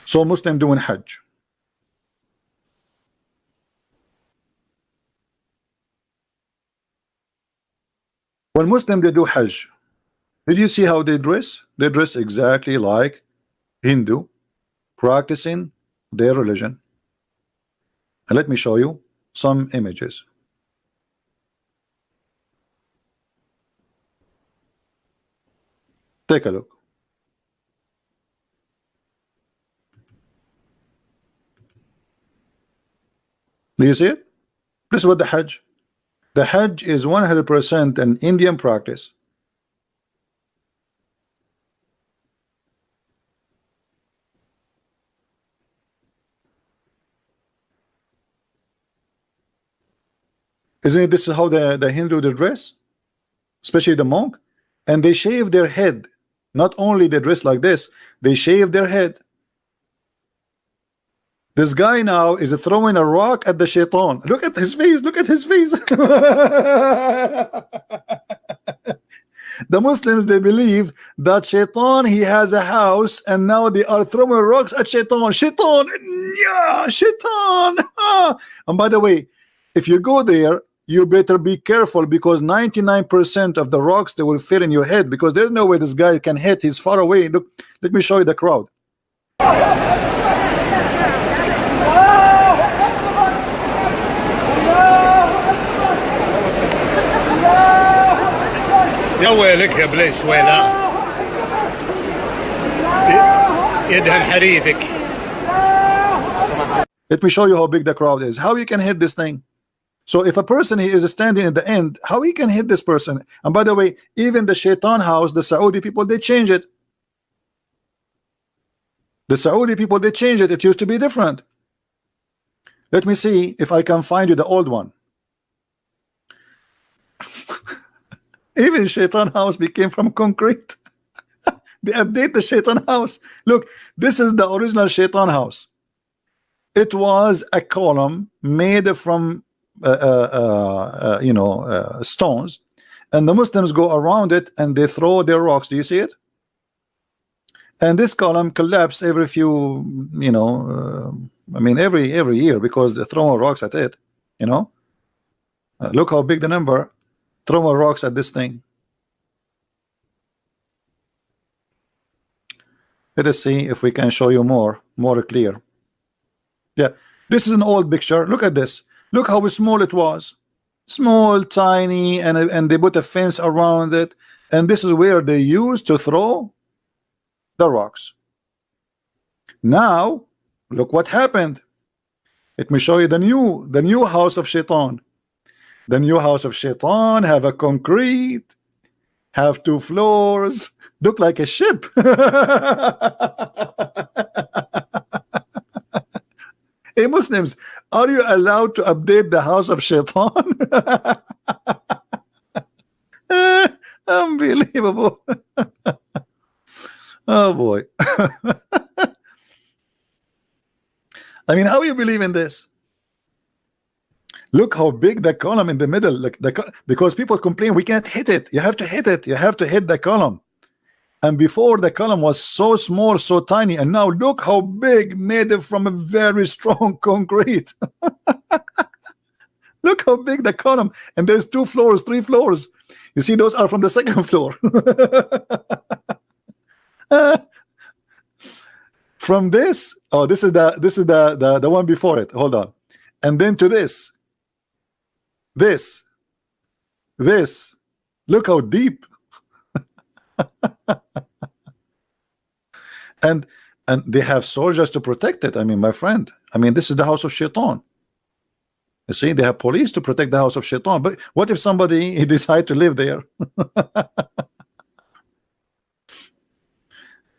So Muslim doing Hajj. When Muslim they do Hajj, did you see how they dress? They dress exactly like Hindu, practicing their religion. And let me show you some images. Take a look. Do you see it? This is what the Hajj. The Hajj is 100% an Indian practice. Isn't it? This is how the Hindu they dress, especially the monk, and they shave their head. Not only they dress like this, they shave their head. This guy now is throwing a rock at the shaitan. Look at his face. Look at his face. The Muslims they believe that shaitan he has a house, and now they are throwing rocks at shaitan. Shaitan, yeah, shaitan. And by the way, if you go there, you better be careful, because 99% of the rocks they will fit in your head, because there's no way this guy can hit. He's far away. Look, let me show you the crowd. يا ويلك يا بليس ويلا يدهن حريفك. Let me show you how big the crowd is. How you can hit this thing. So if a person is standing at the end, how he can hit this person? And by the way, even the shaitan house, the Saudi people, they change it. The Saudi people, they change it. It used to be different. Let me see if I can find you the old one. Even shaitan house became from concrete. They update the shaitan house. Look, this is the original shaitan house. It was a column made from stones, and the Muslims go around it and they throw their rocks. Do you see it? And this column collapse every few, I mean every year, because they're throwing rocks at it. Look how big the number. Throwing rocks at this thing. Let us see if we can show you more clear. Yeah, this is an old picture. Look at this. Look how small it was. Small, tiny, and they put a fence around it. And this is where they used to throw the rocks. Now, look what happened. Let me show you the new house of Shaitan. The new house of Shaitan have a concrete, have 2 floors, look like a ship. Hey Muslims, are you allowed to update the house of Shaitan? Unbelievable. Oh boy. I mean, how you believe in this? Look how big the column in the middle, like because people complain we can't hit it. You have to hit it. You have to hit the column. And before, the column was so small, so tiny, and now look how big, made it from a very strong concrete. Look how big the column, and there's 2 floors, 3 floors. You see, those are from the 2nd floor. From this, oh, this is the one before it. Hold on, and then to this. This, look how deep. and they have soldiers to protect it. I mean, my friend, I mean, this is the house of Shaitan. You see, they have police to protect the house of Shaitan. But what if somebody he decide to live there?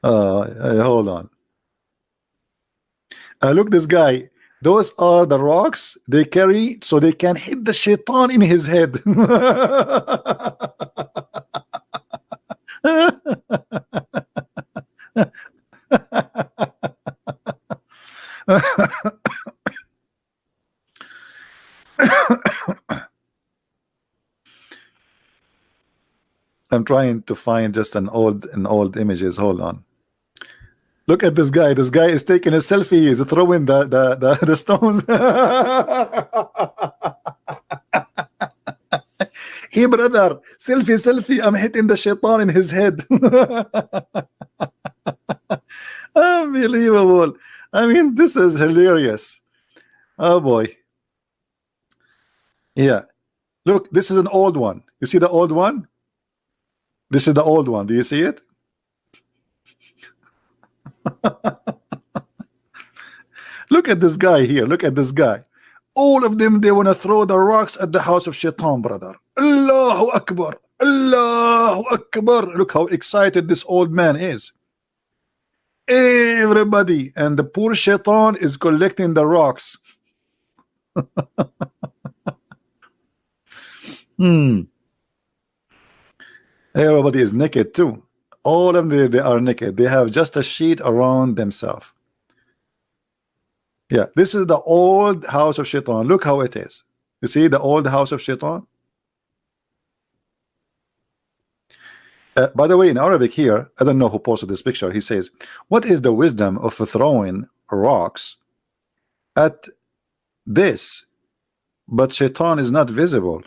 Hold on. Look, this guy. Those are the rocks they carry so they can hit the shaitan in his head. I'm trying to find just an old images. Hold on. Look at this guy. This guy is taking a selfie. He's throwing the stones. Hey brother, selfie, selfie. I'm hitting the shaitan in his head. Unbelievable. I mean, this is hilarious. Oh boy. Yeah. Look, this is an old one. You see the old one? This is the old one. Do you see it? Look at this guy here. Look at this guy. All of them, they want to throw the rocks at the house of Shaitan, brother. Allahu Akbar. Allahu Akbar. Look how excited this old man is. Everybody. And the poor Shaitan is collecting the rocks. Everybody is naked too. All of them, they are naked. They have just a sheet around themselves. Yeah, this is the old house of Shaitan. Look how it is. You see the old house of Shaitan? By the way, in Arabic here, I don't know who posted this picture. He says, what is the wisdom of throwing rocks at this? But Shaitan is not visible.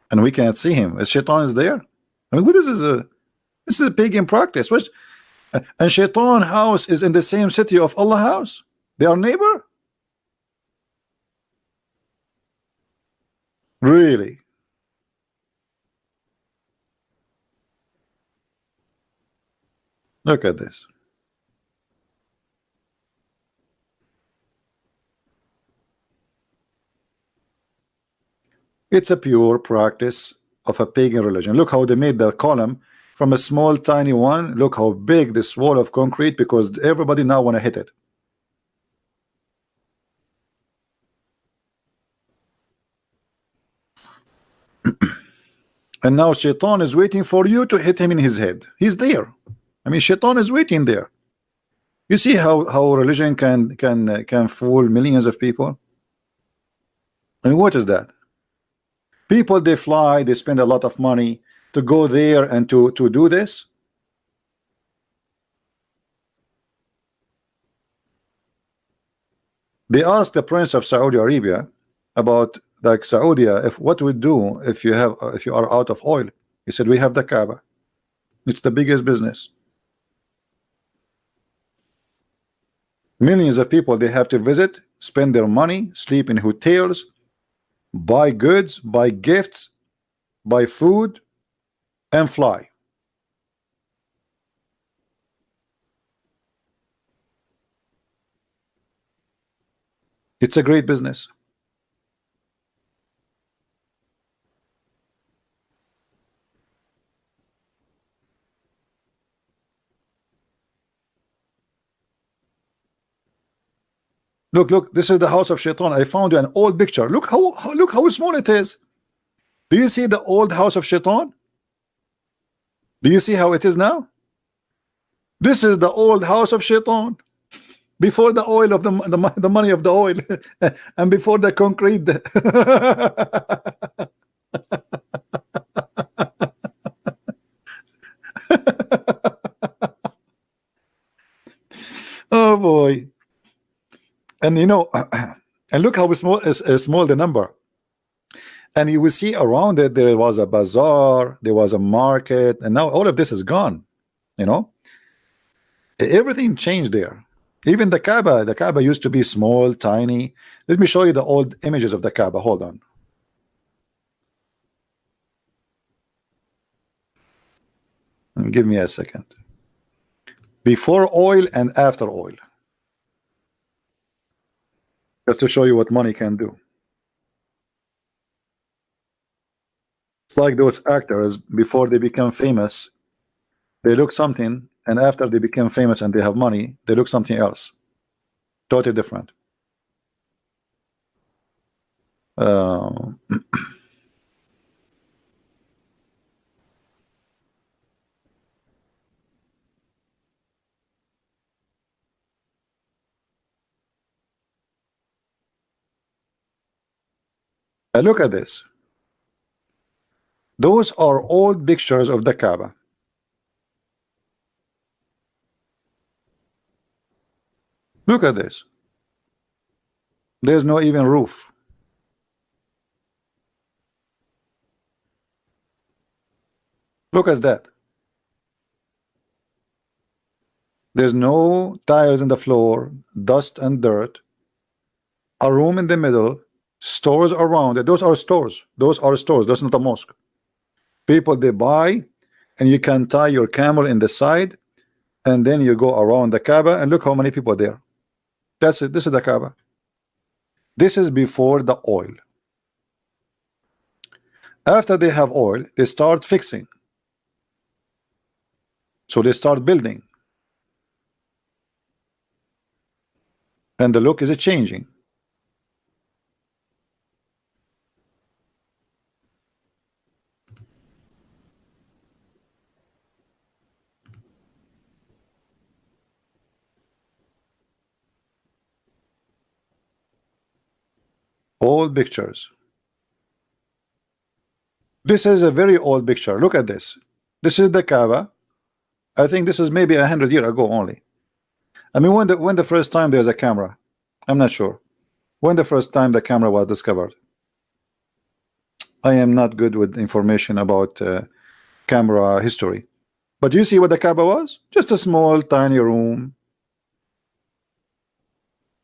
And we cannot see him. Is Shaitan is there? I mean, this is a pagan practice. Which, and Shaitan house is in the same city of Allah house. They are neighbor? Really? Look at this. It's a pure practice of a pagan religion. Look how they made the column from a small tiny one. Look how big this wall of concrete, because everybody now want to hit it. And now Shaitan is waiting for you to hit him in his head. He's there. I mean, Shaitan is waiting there. You see how religion can fool millions of people. I mean, what is that? People, they fly, they spend a lot of money to go there and to do this. They asked the Prince of Saudi Arabia about, like, Saudi, if what we do if you are out of oil. He said, we have the Kaaba. It's the biggest business. Millions of people, they have to visit, spend their money, sleep in hotels, buy goods, buy gifts, buy food, and fly. It's a great business. Look, this is the house of Shaitan. I found you an old picture. Look how small it is. Do you see the old house of Shaitan? Do you see how it is now? This is the old house of Shaitan. Before the oil of the money of the oil, and before the concrete. Oh boy. And you know, and look how small is small the number. And you will see around it there was a bazaar, there was a market, and now all of this is gone. You know, everything changed there. Even the Kaaba used to be small, tiny. Let me show you the old images of the Kaaba. Hold on. Give me a second. Before oil and after oil. Just to show you what money can do. It's like those actors, before they become famous, they look something, and after they become famous and they have money, they look something else. Totally different. Look at this. Those are old pictures of the Kaaba. Look at this. There's no even roof. Look at that. There's no tiles in the floor, dust and dirt. A room in the middle, stores around it. Those are stores. Those are stores. That's not a mosque. People, they buy, and you can tie your camel in the side, and then you go around the Kaaba, and look how many people are there. That's it. This is the Kaaba. This is before the oil. After they have oil, they start fixing. So they start building. And the look is changing. Old pictures. This is a very old picture. Look at this. This is the Kaaba. I think this is maybe 100 years ago only. I mean, when the first time there's a camera, I'm not sure. When the first time the camera was discovered. I am not good with information about camera history. But you see what the Kaaba was? Just a small, tiny room.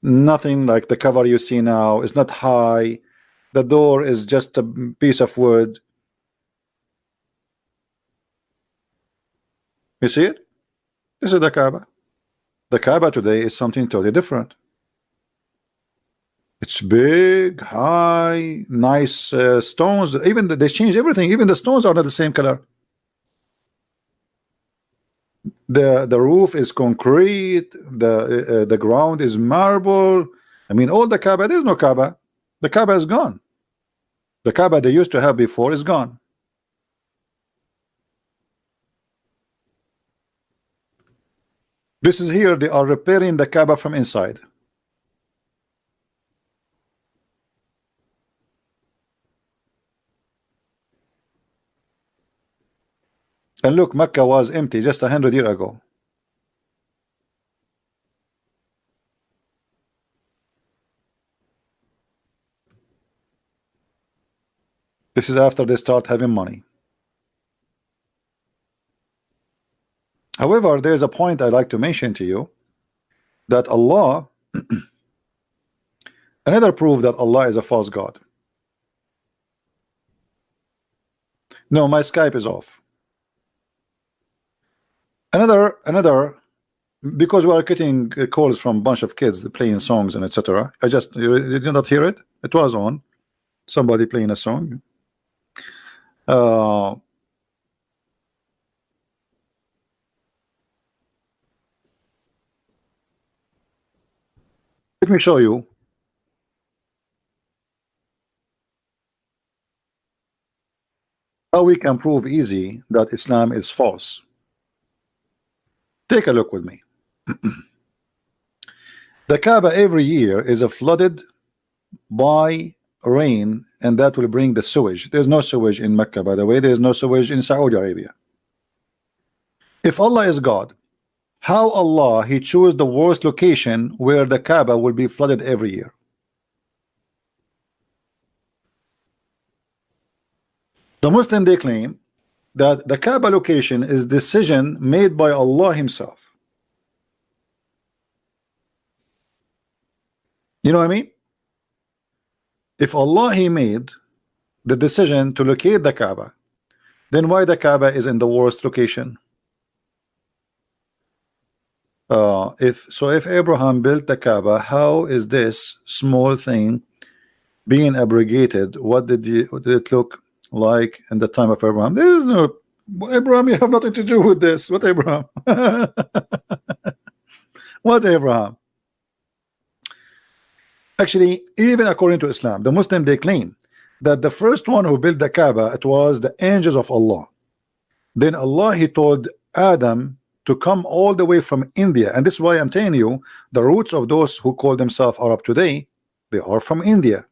Nothing like the cover you see now. It's not high. The door is just a piece of wood. You see it? This is the Kaaba. The Kaaba today is something totally different. It's big, high, nice stones. Even they changed everything. Even the stones are not the same color. The roof is concrete. The ground is marble. I mean, all the Kaaba. There's no Kaaba. The Kaaba is gone. The Kaaba they used to have before is gone. This is here. They are repairing the Kaaba from inside. And look, Mecca was empty just 100 years ago. This is after they start having money. However, there's a point I'd like to mention to you, that Allah, another proof that Allah is a false God. No, my Skype is off. Another, because we are getting calls from a bunch of kids playing songs and etc. You did not hear it? It was on. Somebody playing a song. Let me show you. How we can prove easy that Islam is false. Take a look with me. The Kaaba every year is flooded by rain, and that will bring the sewage. There's no sewage in Mecca, by the way. There's no sewage in Saudi Arabia. If Allah is God, how Allah he chose the worst location where the Kaaba will be flooded every year? The Muslim, they claim that the Kaaba location is decision made by Allah himself. You know what I mean? If Allah he made the decision to locate the Kaaba, then why the Kaaba is in the worst location? If Abraham built the Kaaba, how is this small thing being abrogated? What did it look like in the time of Abraham? There is no Abraham. You have nothing to do with this. What Abraham? What Abraham? Actually, even according to Islam, the Muslim they claim that the first one who built the Kaaba, it was the angels of Allah. Then Allah he told Adam to come all the way from India, and this is why I'm telling you the roots of those who call themselves Arab today, they are from India.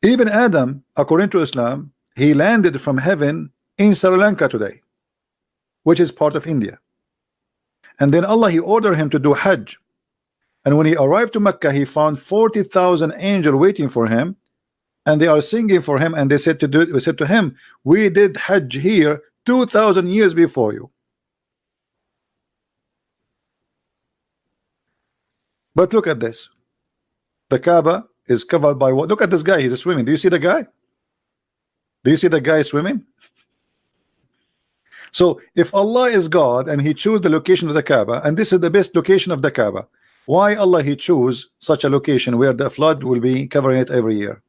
Even Adam, according to Islam, he landed from heaven in Sri Lanka today, which is part of India. And then Allah, he ordered him to do Hajj. And when he arrived to Mecca, he found 40,000 angels waiting for him, and they are singing for him. And they said to him, we did Hajj here 2,000 years before you. But look at this. The Kaaba is covered by what? Look at this guy. He's swimming. Do you see the guy? Do you see the guy swimming? So if Allah is God and he chose the location of the Kaaba, and this is the best location of the Kaaba, why Allah he choose such a location where the flood will be covering it every year?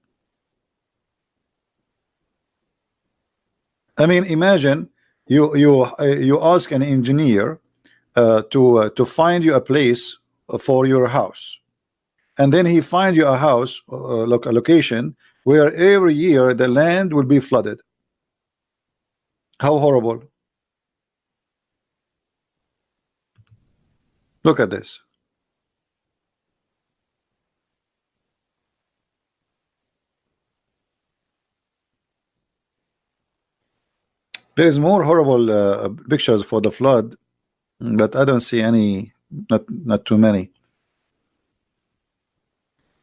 I mean, imagine you ask an engineer to find you a place for your house, and then he find you a house, a location where every year the land will be flooded. How horrible. Look at this. There is more horrible pictures for the flood, but I don't see any, not too many.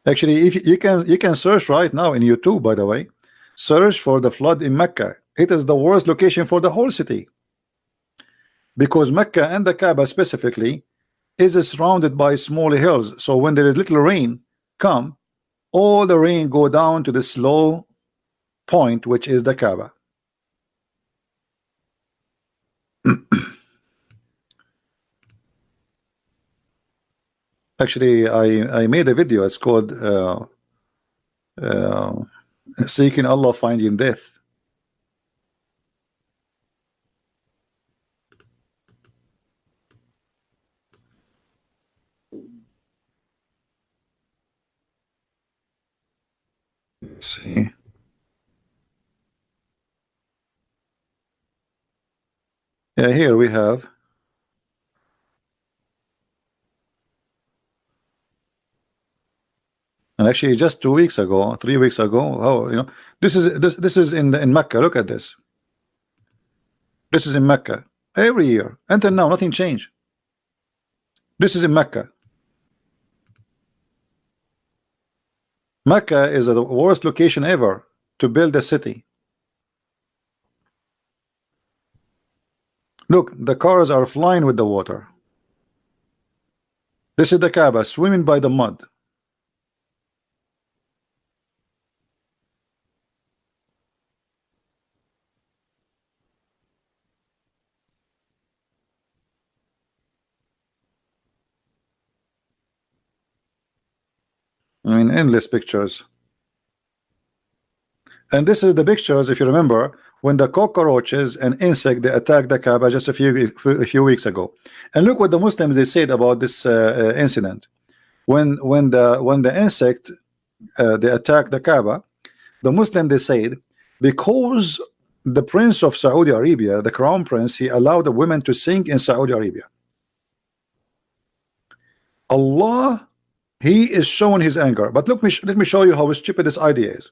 Actually, if you can search right now in YouTube, by the way, search for the flood in Mecca. It is the worst location for the whole city, because Mecca and the Kaaba specifically is surrounded by small hills. So when there is little rain come, all the rain go down to this low point, which is the Kaaba. Actually, I made a video. It's called Seeking Allah, Finding Death. Let's see. Yeah, here we have. And actually, just 2 weeks ago, 3 weeks ago, oh, you know, this is in Mecca. Look at this. This is in Mecca every year until now. Nothing changed. This is in Mecca. Mecca is the worst location ever to build a city. Look, the cars are flying with the water. This is the Kaaba swimming by the mud. I mean, endless pictures. And this is the pictures, if you remember, when the cockroaches and insect they attacked the Kaaba just a few weeks ago. And look what the Muslims they said about this incident. When the insect they attacked the Kaaba, the Muslim they said, because the Prince of Saudi Arabia, the Crown Prince, he allowed the women to sing in Saudi Arabia. Allah, he is showing his anger. But look, let me show you how stupid this idea is.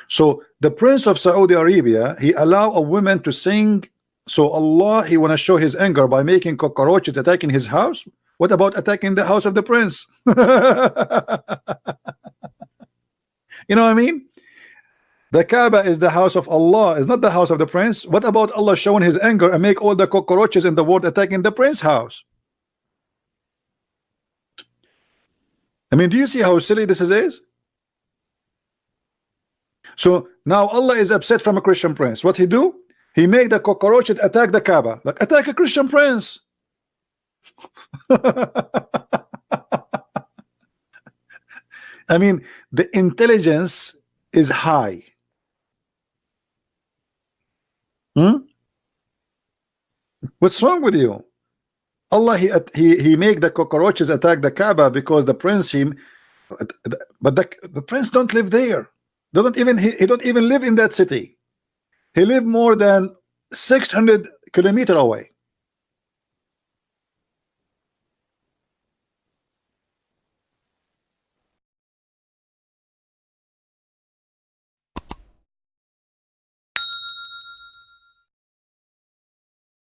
So the Prince of Saudi Arabia, he allow a woman to sing. So Allah, he want to show his anger by making cockroaches attacking his house. What about attacking the house of the prince? You know what I mean? The Kaaba is the house of Allah, is not the house of the prince. What about Allah showing his anger and make all the cockroaches in the world attacking the prince's house? I mean, do you see how silly this is? So now Allah is upset from a Christian prince. What he do? He make the cockroaches attack the Kaaba. Like, attack a Christian prince. I mean, the intelligence is high. What's wrong with you? Allah, he make the cockroaches attack the Kaaba because the prince but the prince don't live there. He don't even live in that city. He live more than 600 kilometers away.